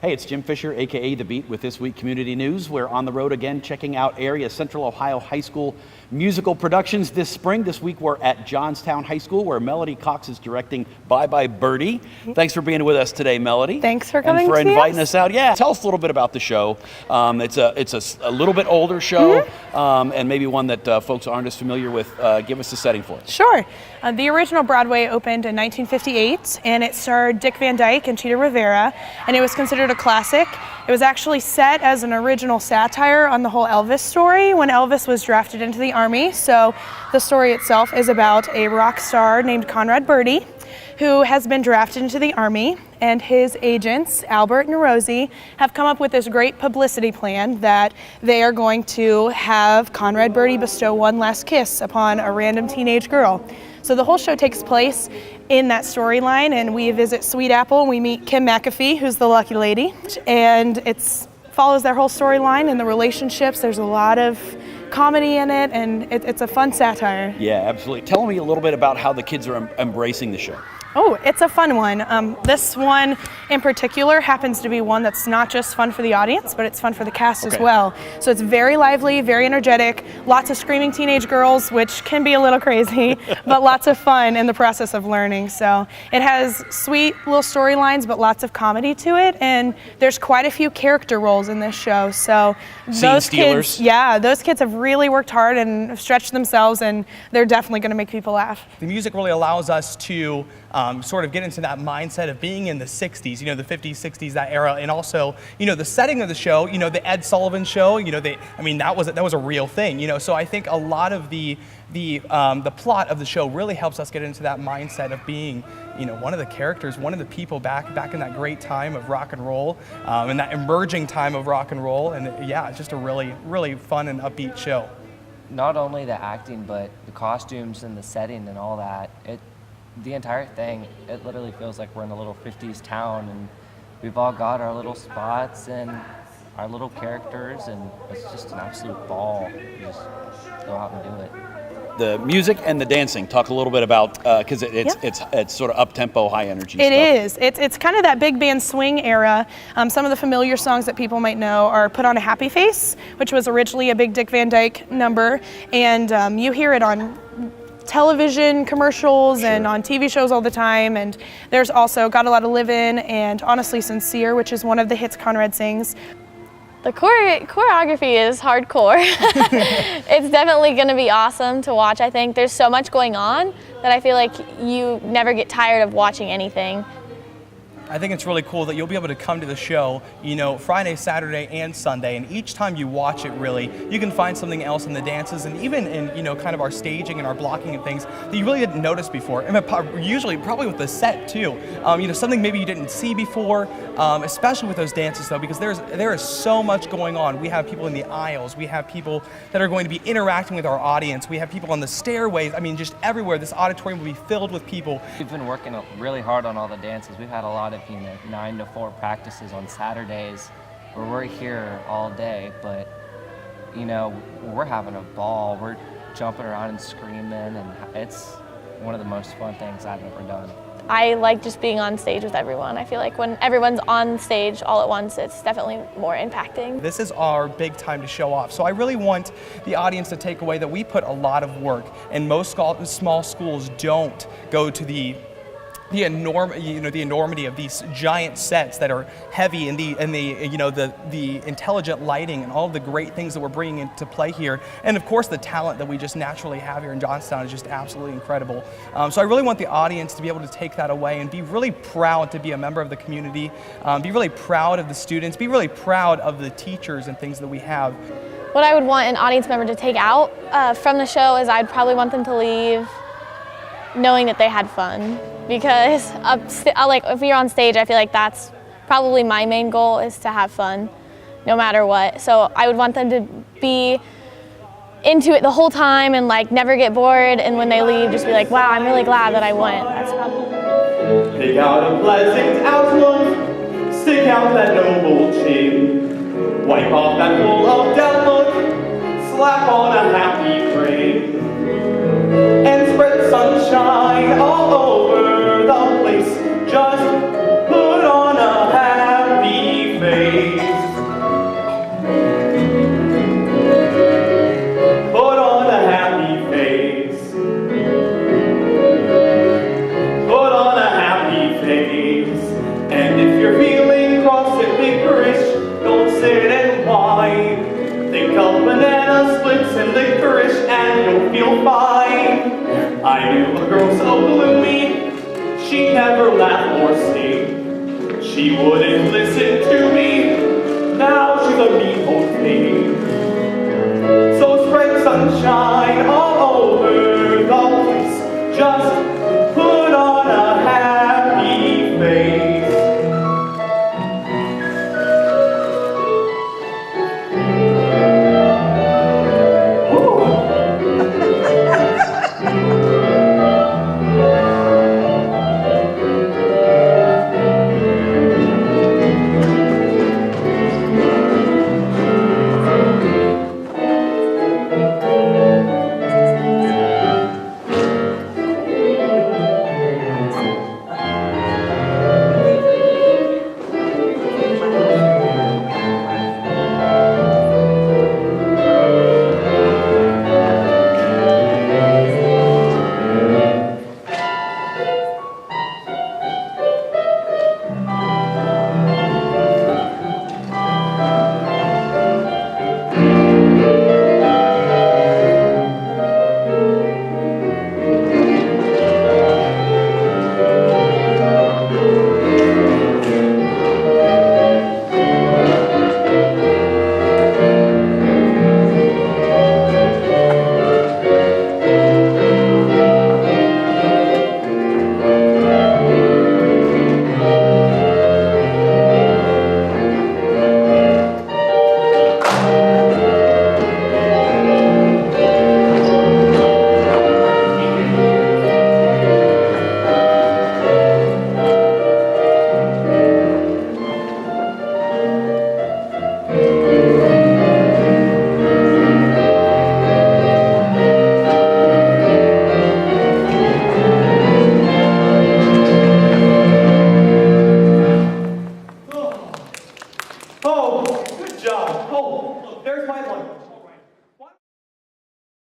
Hey, it's Jim Fisher, aka The Beat, with This Week Community News. We're on the road again checking out area Central Ohio High School musical productions this spring. This week we're at Johnstown High School where Melody Cox is directing Bye Bye Birdie. Thanks for being with us today, Melody. Thanks for coming. And for inviting us out. Yeah, tell us a little bit about the show. It's a little bit older show, and maybe one that folks aren't as familiar with. Give us the setting for it. Sure. The original Broadway opened in 1958, and it starred Dick Van Dyke and Cheetah Rivera, and it was considered a classic. It was actually set as an original satire on the whole Elvis story when Elvis was drafted into the Army. So the story itself is about a rock star named Conrad Birdie who has been drafted into the Army, and his agents, Albert and Rosie, have come up with this great publicity plan that they are going to have Conrad Birdie bestow one last kiss upon a random teenage girl. So the whole show takes place in that storyline, and we visit Sweet Apple and we meet Kim McAfee, who's the lucky lady, and it follows their whole storyline and the relationships. There's a lot of comedy in it, and it's a fun satire. Yeah, absolutely. Tell me a little bit about how the kids are embracing the show. Oh, it's a fun one. This one in particular happens to be one that's not just fun for the audience, but it's fun for the cast as well. So it's very lively, very energetic, lots of screaming teenage girls, which can be a little crazy, but lots of fun in the process of learning. So it has sweet little storylines, but lots of comedy to it, and there's quite a few character roles in this show. So those kids, those kids have really worked hard and stretched themselves, and they're definitely going to make people laugh. The music really allows us to sort of get into that mindset of being in the 60s, the 50s, 60s, that era, and also, the setting of the show, the Ed Sullivan Show, that was a real thing, so I think a lot of the plot of the show really helps us get into that mindset of being, one of the characters, one of the people back in that great time of rock and roll, and that emerging time of rock and roll, and yeah, it's just a really, really fun and upbeat show. Not only the acting, but the costumes and the setting and all that, the entire thing, it literally feels like we're in a little 50s town, and we've all got our little spots and our little characters, and it's just an absolute ball. You just go out and do it. The music and the dancing, talk a little bit about, because it's sort of up-tempo, high-energy stuff. It is. It's kind of that big band swing era. Some of the familiar songs that people might know are Put on a Happy Face, which was originally a big Dick Van Dyke number, and you hear it on television commercials and on TV shows all the time. And there's also Got a Lot to Live In and Honestly Sincere, which is one of the hits Conrad sings. The choreography is hardcore. It's definitely going to be awesome to watch. I think there's so much going on that I feel like you never get tired of watching anything. I think it's really cool that you'll be able to come to the show, Friday, Saturday, and Sunday, and each time you watch it, really, you can find something else in the dances and even in, kind of our staging and our blocking and things that you really didn't notice before. And usually, probably with the set too, something maybe you didn't see before, especially with those dances though, because there is so much going on. We have people in the aisles, we have people that are going to be interacting with our audience, we have people on the stairways, just everywhere. This auditorium will be filled with people. We've been working really hard on all the dances. We've had a lot of 9 to 4 practices on Saturdays where we're here all day, but we're having a ball. We're jumping around and screaming, and it's one of the most fun things I've ever done. I like just being on stage with everyone. I feel like when everyone's on stage all at once, it's definitely more impacting. This is our big time to show off. So I really want the audience to take away that we put a lot of work, and most small schools don't go to the enormity of these giant sets that are heavy, and the intelligent lighting and all of the great things that we're bringing into play here, and of course the talent that we just naturally have here in Johnstown is just absolutely incredible. So I really want the audience to be able to take that away and be really proud to be a member of the community, be really proud of the students, be really proud of the teachers and things that we have. What I would want an audience member to take out from the show is I'd probably want them to leave knowing that they had fun. Because if you're on stage, I feel like that's probably my main goal, is to have fun no matter what. So I would want them to be into it the whole time and never get bored, and when they leave just be like, wow, I'm really glad that I went. That's probably. Pick out a pleasant outlook, stick out that noble chin, wipe off that full of doubt look, slap on a happy grin, and spread sunshine all over the place. Just put on a happy face. lips and licorice and you'll feel fine. I knew a girl so gloomy, she'd never laugh or sing. She wouldn't listen to me, now she's a mean old thing. So spread sunshine all